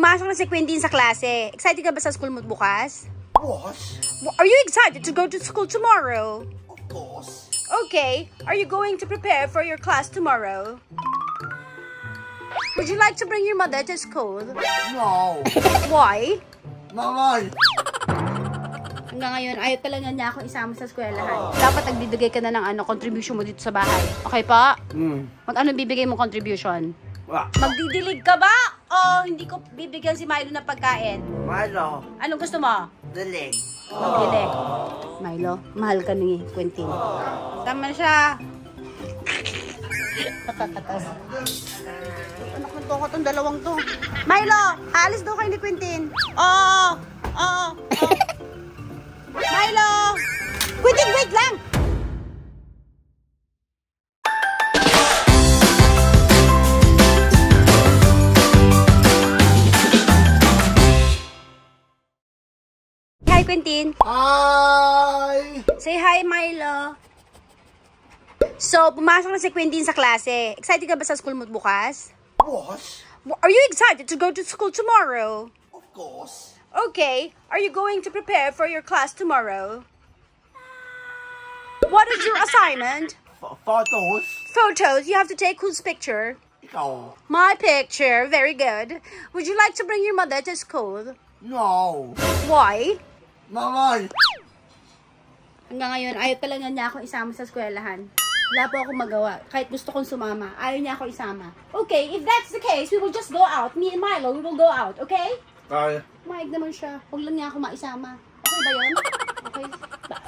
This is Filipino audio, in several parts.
pumasok na si Quentin sa klase. Excited ka ba sa school mo bukas? Boss? Are you excited to go to school tomorrow? Of course. Okay. Are you going to prepare for your class tomorrow? Would you like to bring your mother to school? No. Why? Naman. Hanggang ngayon, ayaw talaga niya ako isama sa eskwelahan. Dapat nagbibigay ka na ng contribution mo dito sa bahay. Okay pa? Ano bibigay mong contribution? Magdidilig ka ba? O hindi ko bibigyan si Milo ng pagkain? Milo. Anong gusto mo? Dilig. Magdilig. Milo, mahal ka ni Quentin. Tama na siya. Anak ng toko tong dalawang to. Milo, aalis daw kayo ni Quentin. Oo. Milo! Quentin, wait lang! Hi, Quentin. Hi! Say hi, Milo. So, pumasok na si Quentin sa klase. Excited ka ba sa school mo bukas? Boss? Are you excited to go to school tomorrow? Of course. Okay. Are you going to prepare for your class tomorrow? What is your assignment? Photos? Photos. You have to take whose picture? Ikaw? My picture. Very good. Would you like to bring your mother to school? No. Why? Naman. Hanggang ngayon, ayaw talaga niya ako isama sa eskwelahan. Wala po akong magawa. Kahit gusto kong sumama, ayaw niya ako isama. Okay, if that's the case, we will just go out. Me and Milo, we will go out. Okay? Kaya. Maig naman siya. Huwag lang niya ako maisama. Okay ba yun? Okay.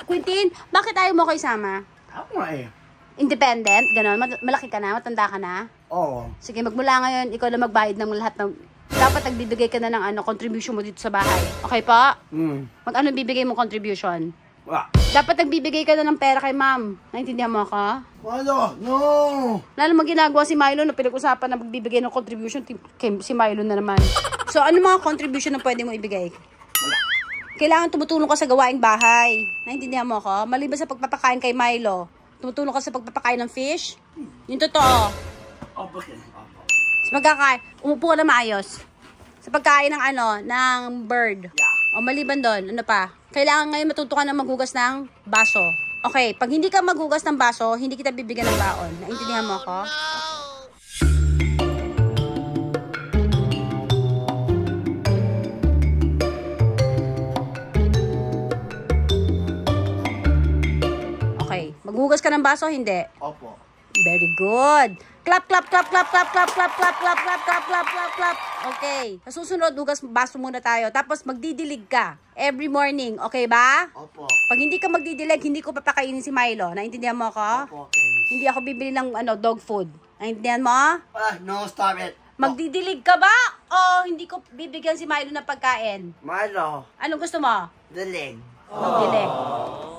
Quentin, bakit ayaw mo ako isama? Ako nga eh. Independent? Ganon? Malaki ka na? Matanda ka na? Oo. Sige, magmula ngayon, ikaw na magbayad ng lahat ng... Dapat nagbibigay ka na ng contribution mo dito sa bahay. Okay pa? Ano bibigay mong contribution? Dapat nagbibigay ka na ng pera kay ma'am. Naintindihan mo ako? Milo, no! Lalo mang ginagawa si Milo na pinag-usapan na magbibigay ng contribution kay si Milo na naman. So, ano mga contribution na pwede mo ibigay? Kailangan tumutulong ka sa gawaing bahay. Naintindihan mo ako? Maliban sa pagpapakain kay Milo, tumutulong ka sa pagpapakain ng fish? Yung totoo. Okay. Sa pagkakain, umupo ka na maayos. Sa pagkain ng ng bird. O maliban doon, ano pa? Kailangan ngayon matuto ka na maghugas ng baso. Okay, pag hindi ka maghugas ng baso, hindi kita bibigyan ng baon. Naintindihan mo ako? Okay, maghugas ka ng baso, hindi? Opo. Very good. Clap, clap, clap, clap, clap, clap, clap, clap, clap, clap, clap, clap, clap, clap. Okay. Sa susunod, hugas baso muna tayo. Tapos magdidilig ka. Every morning. Okay ba? Opo. Pag hindi ka magdidilig, hindi ko papakainin si Milo. Naintindihan mo ako? Opo, okay. Hindi ako bibili ng dog food. Naintindihan mo? No, stop it. Magdidilig ka ba? O hindi ko bibigyan si Milo ng pagkain? Milo. Anong gusto mo? Dilig. Magdilig.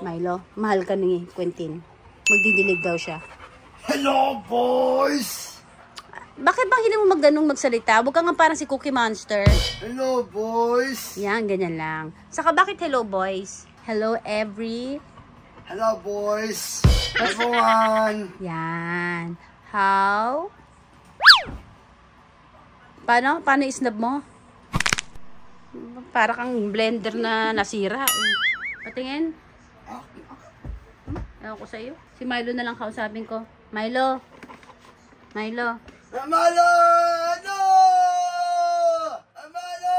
Milo, mahal ka ni Quentin. Magdidilig daw siya. Hello, boys! Bakit bang hindi mo magganong magsalita? Huwag ka nga parang si Cookie Monster. Hello, boys! Yan, ganyan lang. Saka bakit hello, boys? Hello, Hello, boys! Everyone! Yan. How? Paano? Paano isnab mo? Para kang blender na nasira. Patingin. Ewan ko sa'yo. Si Milo na lang kausapin ko. Milo. Milo. Milo! No! Milo!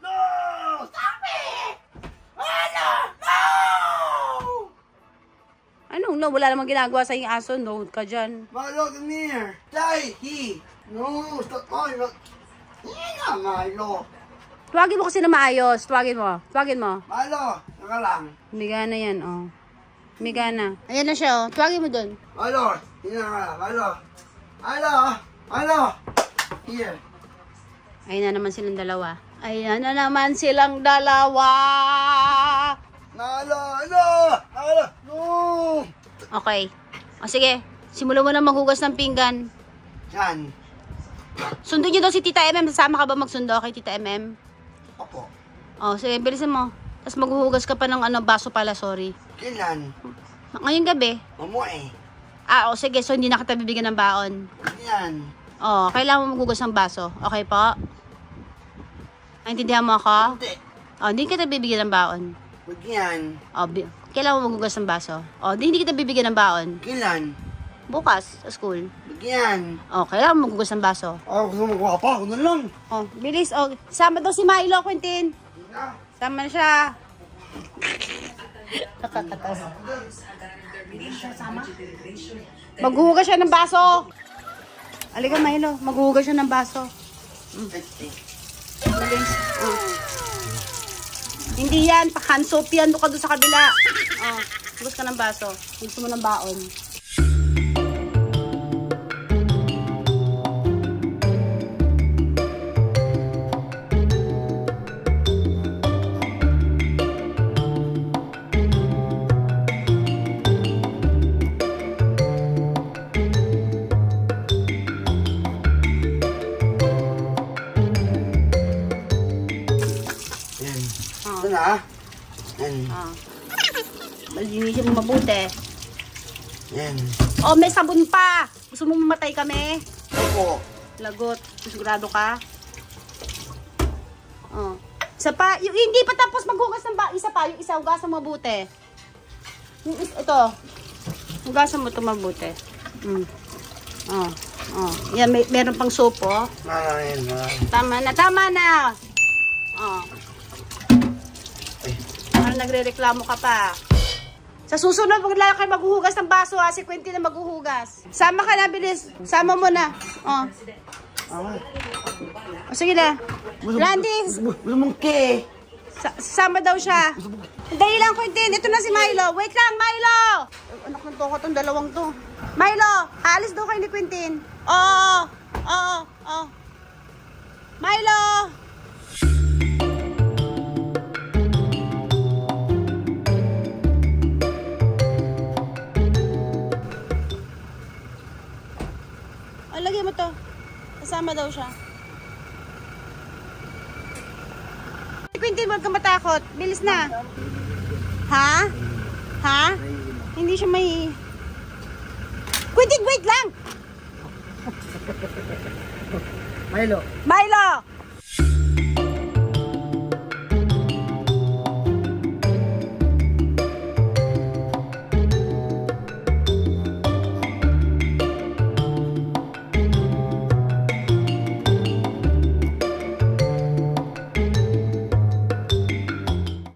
No! Stop it! Milo! No! Anong no? Wala namang ginagawa sa yung aso. No ka dyan. Milo, come here. Die! No! Stop! Milo! Yan na, Milo! Tuwagin mo kasi na maayos. Tuwagin mo. Tuwagin mo. Milo! Saka lang. Migana yan, oh. Migana. Ayan na siya, oh. Tuwagin mo dun. Milo! Yan na, Milo! Milo! Milo! Here. Ayan na naman silang dalawa. Ayan na naman silang dalawa. Milo! No! Milo! No! Okay. O sige, simulan mo na maghugas ng pinggan. Yan. Sundin niyo daw si Tita MM. Sasama ka ba magsundo kay Tita MM? Opo. O, sige, bilisan mo. Tapos maghuhugas ka pa ng baso pala, sorry. Kailan? Ngayong gabi. Umuwi. O sige, so hindi na kita bibigyan ng baon. Yan. Oh, kailangan mo maghugas ng baso. Okay po? Naintindihan mo ako? Hindi. Oh, hindi kita bibigyan ng baon. Bagyan. Oh, kailangan mo maghugas ng baso. Oh, hindi kita bibigyan ng baon. Kailan? Bukas, sa school. Bagyan. Oh, kailangan mo maghugas ng baso. Gusto mo magawa pa. Ako na lang. Oh, bilis. Oh, sama daw si Milo, Quentin. Sama na siya. Nakakatawa. Maghuhugas siya ng baso. Halika, Milo. Maghuhugas siya ng baso. Bilis. Oh. Hindi yan. Hand soap yan. Doon ka doon sa kabila. Oh, hugas ka ng baso. Gusto mo ng baon. Ito na. Yan. Ah. Malinisin mo mabuti. Yan. Oh, may sabon pa. Gusto mo mamatay kami? Opo. Lagot. Sigurado ka? Oh. Isa pa. Yung hindi pa tapos maghugas ng isa pa. Yung isa, hugasan mo mabuti. Yung ito. Hugasan mo ito mabuti. Oh. Oh. Yan, meron pang soap, oh. Tama na, tama na. Oh. Parang nagre-reklamo ka pa. Sa susunod, wag lang kayo maghuhugas ng baso, ha. Si Quentin na maghuhugas. Sama ka na, bilis. Sama mo na. Oh. O, sige na. Landis. Gusto mong ke. Sama daw siya. Dali lang, Quentin. Ito na si Milo. Wait lang, Milo. Anak ng toko tong dalawang to. Milo, aalis daw kayo ni Quentin. Oo. Oo. Oo. Milo. Lagyan mo to. Kasama daw siya. Quentin, huwag ka matakot. Bilis na. Ha? Ha? Hindi siya may... Quentin, wait lang! Milo. Milo!